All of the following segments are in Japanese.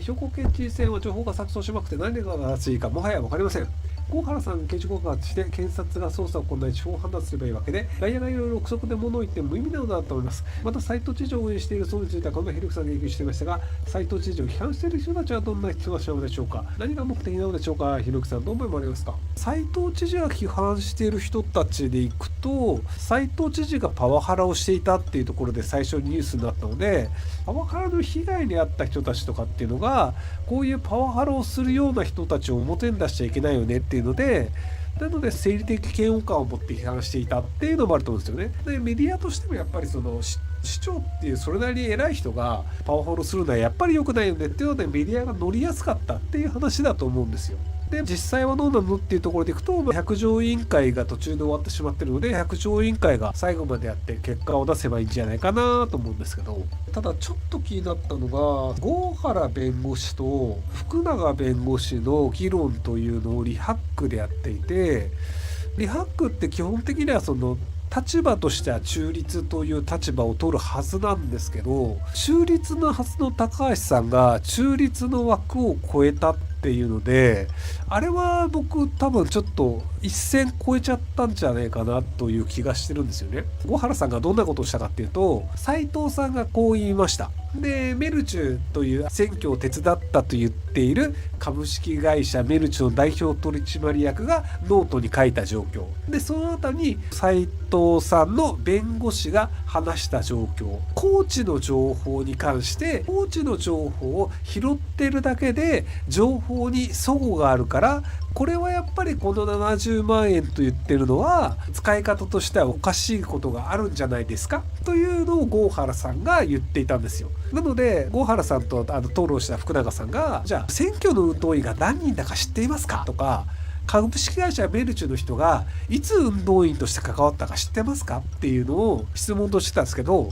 兵庫県知事選は情報が錯綜しまくて何が正しいかもはや分かりません。郷原さん刑事告発して検察が捜査を行い司法判断すればいいわけで、外野がいろいろ憶測で物を言っても無意味なのだと思います。また斉藤知事を応援している層についてはこのひろきさんが言及していましたが、斉藤知事を批判している人たちはどんな人たちなのでしょうか。何が目的なのでしょうか。ひろきさんどう思われますか。斉藤知事が批判している人たちでいくと、斉藤知事がパワハラをしていたっていうところで最初にニュースになったので、パワハラの被害に遭った人たちとかっていうのがこういうパワハラをするような人たちを表に出しちゃいけないよねっていうので、なので生理的嫌悪感を持って批判していたっていうのもあると思うんですよね。でメディアとしてもやっぱりその市長っていうそれなりに偉い人がパワハラをするのはやっぱり良くないよねっていうのでメディアが乗りやすかったっていう話だと思うんですよ。で実際はどうなのっていうところでいくと、百条委員会が途中で終わってしまってるので、百条委員会が最後までやって結果を出せばいいんじゃないかなと思うんですけど、ただちょっと気になったのが郷原弁護士と福永弁護士の議論というのをリハックでやっていて、リハックって基本的にはその立場としては中立という立場を取るはずなんですけど、中立のはずの高橋さんが中立の枠を超えたっていうので、あれは僕多分ちょっと一線超えちゃったんじゃないかなという気がしてるんですよね。小原さんがどんなことをしたかっていうと、斉藤さんがこう言いました。でメルチュという選挙を手伝ったと言っている株式会社メルチュの代表取締役がノートに書いた状況で、その後に斉藤さんの弁護士が話した状況、コーチの情報に関してコーチの情報を拾ってるだけで情報に齟齬があるから、これはやっぱりこの70万円と言ってるのは使い方としてはおかしいことがあるんじゃないですかというのを郷原さんが言っていたんですよ。なので郷原さんと討論した福永さんが、じゃあ選挙の運動員が何人だか知っていますかとか、株式会社メルチュの人がいつ運動員として関わったか知ってますかっていうのを質問としてたんですけど、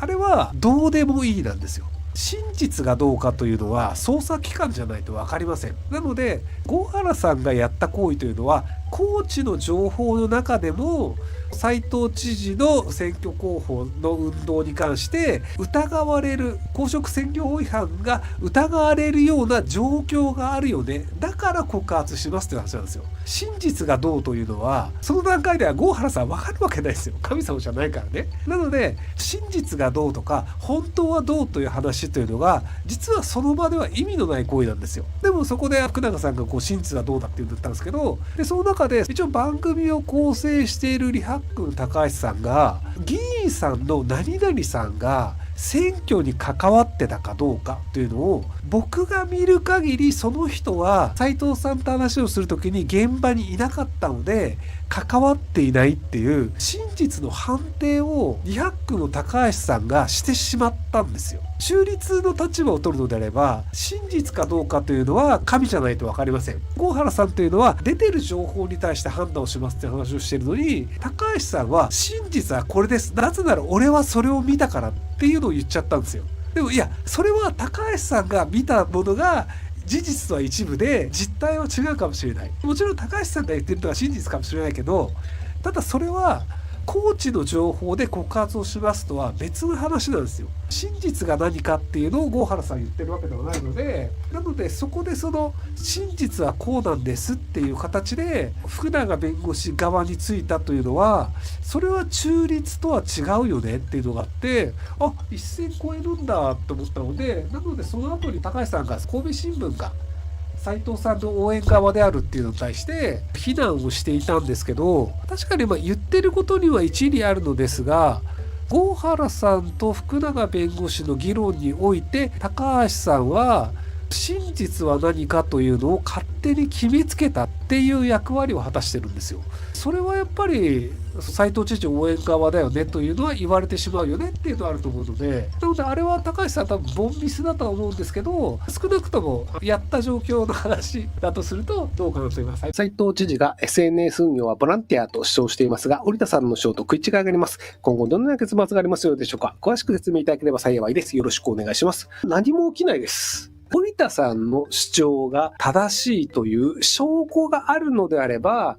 あれはどうでもいいなんですよ。真実がどうかというのは捜査機関じゃないと分かりません。なので郷原さんがやった行為というのはコーチの情報の中でも斉藤知事の選挙候補の運動に関して疑われる公職選挙法違反が疑われるような状況があるよね、だから告発しますという話なんですよ。真実がどうというのはその段階では郷原さん分かるわけないですよ。神様じゃないからね。なので真実がどうとか本当はどうという話というのが実はその場では意味のない行為なんですよ。でもそこで福永さんが真実はどうだって言ったんですけど、でその中で一応番組を構成しているリハックの高橋さんが、議員さんの何々さんが選挙に関わってたかどうかというのを僕が見る限り、その人は斉藤さんと話をする時に現場にいなかったので関わっていないっていう真実の判定をリハックの高橋さんがしてしまったんですよ。中立の立場を取るのであれば真実かどうかというのは神じゃないと分かりません。郷原さんというのは出てる情報に対して判断をしますって話をしているのに、高橋さんは真実はこれです、なぜなら俺はそれを見たからっていうのを言っちゃったんですよ。でもいや、それは高橋さんが見たものが事実とは一部で実態は違うかもしれない。もちろん高橋さんが言ってるのは真実かもしれないけど、ただそれはコーチの情報で告発をしますとは別の話なんですよ。真実が何かっていうのを郷原さん言ってるわけではないので、なのでそこでその真実はこうなんですっていう形で福永弁護士側についたというのは、それは中立とは違うよねっていうのがあって、あ、一線越えるんだと思ったので、なのでその後に高橋さんが神戸新聞が斉藤さんの応援側であるっていうのに対して非難をしていたんですけど、確かに言ってることには一理あるのですが、郷原さんと福永弁護士の議論において高橋さんは真実は何かというのを勝手に決めつけたっていう役割を果たしてるんですよ。それはやっぱり斉藤知事応援側だよねというのは言われてしまうよねっていうのはあると思うので、なのであれは高橋さん多分ボンミスだとは思うんですけど、少なくともやった状況の話だとするとどうかなと思います。斉藤知事が SNS 運用はボランティアと主張していますが、織田さんの主張と食い違いがあります。今後どのような結末がありますようでしょうか。詳しく説明いただければ幸いです。よろしくお願いします。何も起きないです。森田さんの主張が正しいという証拠があるのであれば、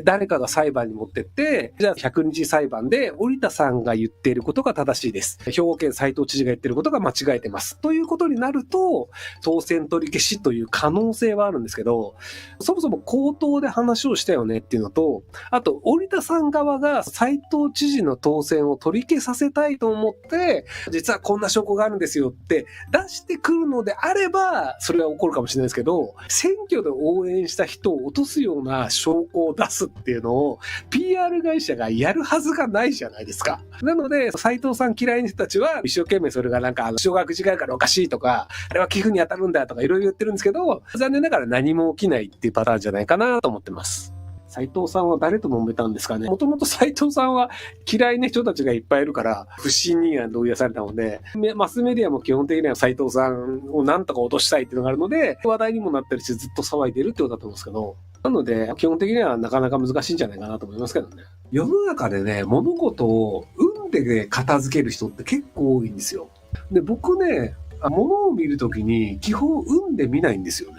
誰かが裁判に持ってって、じゃあ100日裁判で織田さんが言っていることが正しいです。兵庫県斉藤知事が言っていることが間違えてます。ということになると、当選取り消しという可能性はあるんですけど、そもそも口頭で話をしたよねっていうのと、あと、織田さん側が斉藤知事の当選を取り消させたいと思って、実はこんな証拠があるんですよって出してくるのであれば、それは起こるかもしれないですけど、選挙で応援した人を落とすような証拠を出すっていうのを PR 会社がやるはずがないじゃないですか。なので、斉藤さん嫌いな人たちは一生懸命それがなんか小学時代からおかしいとか、あれは寄付に当たるんだとかいろいろ言ってるんですけど、残念ながら何も起きないっていうパターンじゃないかなと思ってます。斉藤さんは誰と揉めたんですかね。もともと斉藤さんは嫌いな人たちがいっぱいいるから、不信任案で追い出されたので、マスメディアも基本的には斉藤さんをなんとか落としたいっていうのがあるので、話題にもなったりしてずっと騒いでるってことだと思うんですけど、なので、基本的にはなかなか難しいんじゃないかなと思いますけどね。世の中でね、物事を運で片付ける人って結構多いんですよ。で、僕ね、物を見るときに基本運で見ないんですよね。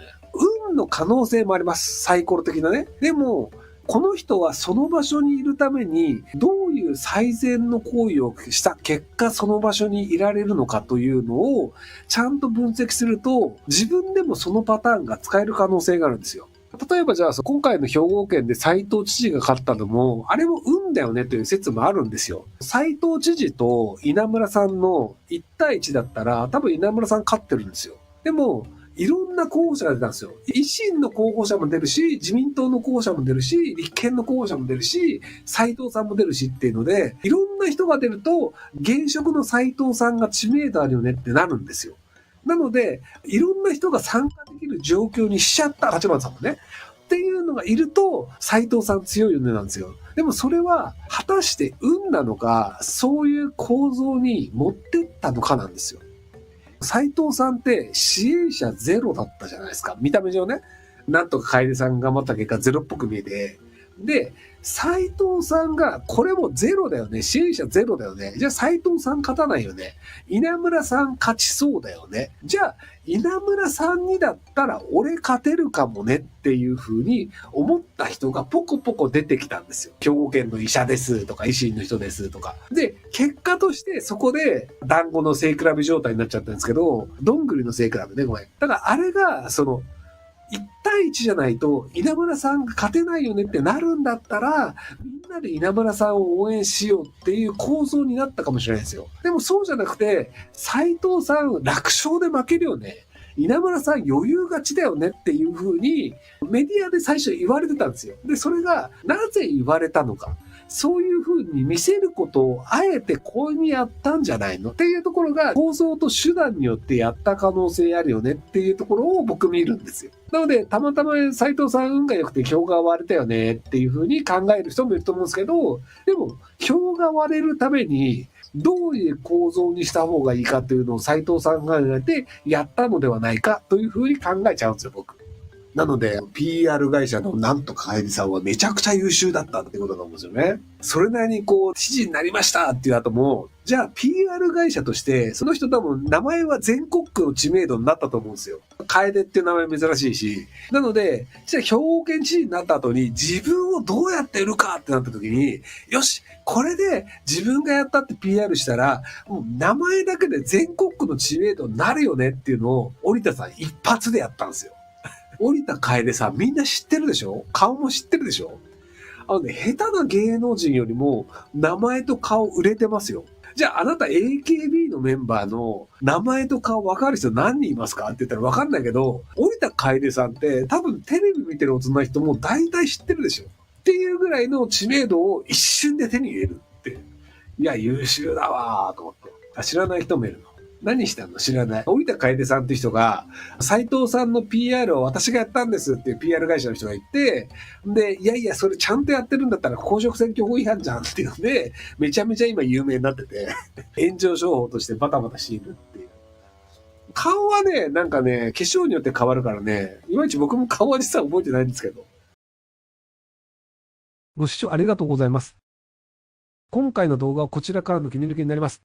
運の可能性もあります。サイコロ的なね。でも、この人はその場所にいるためにどういう最善の行為をした結果その場所にいられるのかというのをちゃんと分析すると自分でもそのパターンが使える可能性があるんですよ。例えばじゃあ今回の兵庫県で斉藤知事が勝ったのもあれも運だよねという説もあるんですよ。斉藤知事と稲村さんの1対1だったら多分稲村さん勝ってるんですよ。でもいろんな候補者が出たんですよ。維新の候補者も出るし、自民党の候補者も出るし、立憲の候補者も出るし、斉藤さんも出るしっていうので、いろんな人が出ると、現職の斉藤さんが知名度あるよねってなるんですよ。なので、いろんな人が参加できる状況にしちゃった立花さんもね。っていうのがいると、斉藤さん強いよねなんですよ。でもそれは、果たして運なのか、そういう構造に持ってったのかなんですよ。斉藤さんって支援者ゼロだったじゃないですか。見た目上ね。なんとか楓さんが頑張った結果ゼロっぽく見えて。で、斉藤さんが、これもゼロだよね。支援者ゼロだよね。じゃあ斉藤さん勝たないよね。稲村さん勝ちそうだよね。じゃあ、稲村さんにだったら俺勝てるかもねっていう風に思った人がポコポコ出てきたんですよ。兵庫県の医者ですとか、維新の人ですとか。で、結果としてそこで団子の背比べ状態になっちゃったんですけど、どんぐりの背比べね、ごめん。だからあれが、1対1じゃないと稲村さんが勝てないよねってなるんだったら、みんなで稲村さんを応援しようっていう構造になったかもしれないですよ。でもそうじゃなくて、斉藤さん楽勝で負けるよね。稲村さん余裕勝ちだよねっていう風にメディアで最初言われてたんですよ。で、それがなぜ言われたのか。そういう風に見せることをあえてこういうにやったんじゃないのっていうところが構造と手段によってやった可能性あるよねっていうところを僕見るんですよ。なので、たまたま斉藤さん運が良くて票が割れたよねっていう風に考える人もいると思うんですけど、でも票が割れるためにどういう構造にした方がいいかというのを斉藤さんが考えてやったのではないかという風に考えちゃうんですよ、僕。なので、PR 会社のなんとか楓さんはめちゃくちゃ優秀だったってことだと思うんですよね。それなりに知事になりましたっていう後も、じゃあ PR 会社として、その人多分名前は全国区の知名度になったと思うんですよ。楓っていう名前珍しいし。なので、じゃあ兵庫県知事になった後に自分をどうやって売るかってなった時に、よし、これで自分がやったって PR したら、もう名前だけで全国区の知名度になるよねっていうのを、織田さん一発でやったんですよ。織田楓さんみんな知ってるでしょ？顔も知ってるでしょ？下手な芸能人よりも名前と顔売れてますよ。じゃああなた AKB のメンバーの名前と顔分かる人何人いますかって言ったら分かんないけど、織田楓さんって多分テレビ見てる大人の人も大体知ってるでしょっていうぐらいの知名度を一瞬で手に入れるって。いや、優秀だわーと思って。知らない人もいるの。何したの知らない。織田楓さんっていう人が、斉藤さんの PR を私がやったんですっていう PR 会社の人が言って、で、いやいや、それちゃんとやってるんだったら公職選挙法違反じゃんっていうので、めちゃめちゃ今有名になってて、炎上商法としてバタバタしているっていう。顔はね、なんかね、化粧によって変わるからね、いまいち僕も顔は実は覚えてないんですけど。ご視聴ありがとうございます。今回の動画はこちらからの切り抜きになります。